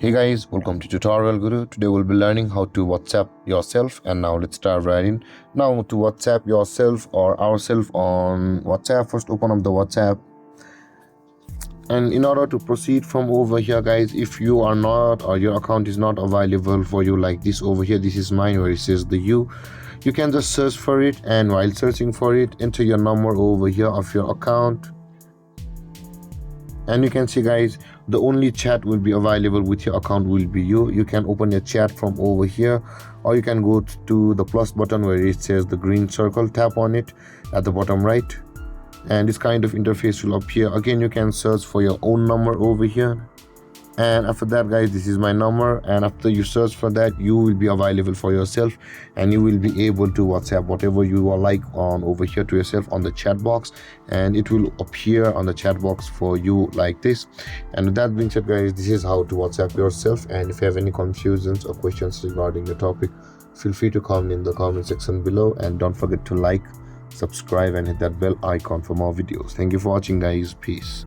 Hey guys, welcome to Tutorial Guru. Today we'll be learning how to WhatsApp yourself, and now let's start right in. Now to WhatsApp yourself or ourselves on WhatsApp, first open up the WhatsApp. And in order to proceed from over here guys, if you are not or your account is not available for you like this over here, this is mine where it says the you can just search for it, and while searching for it, enter your number over here of your account. And you can see guys, the only chat will be available with your account will be you can open your chat from over here, or you can go to the plus button where it says the green circle, tap on it at the bottom right, and this kind of interface will appear. Again, you can search for your own number over here, and after that guys, this is my number, and after you search for that, you will be available for yourself, and you will be able to WhatsApp whatever you are like on over here to yourself on the chat box, and it will appear on the chat box for you like this. And with that being said guys, this is how to WhatsApp yourself, and if you have any confusions or questions regarding the topic, feel free to comment in the comment section below, and don't forget to like, subscribe and hit that bell icon for more videos. Thank you for watching guys. Peace.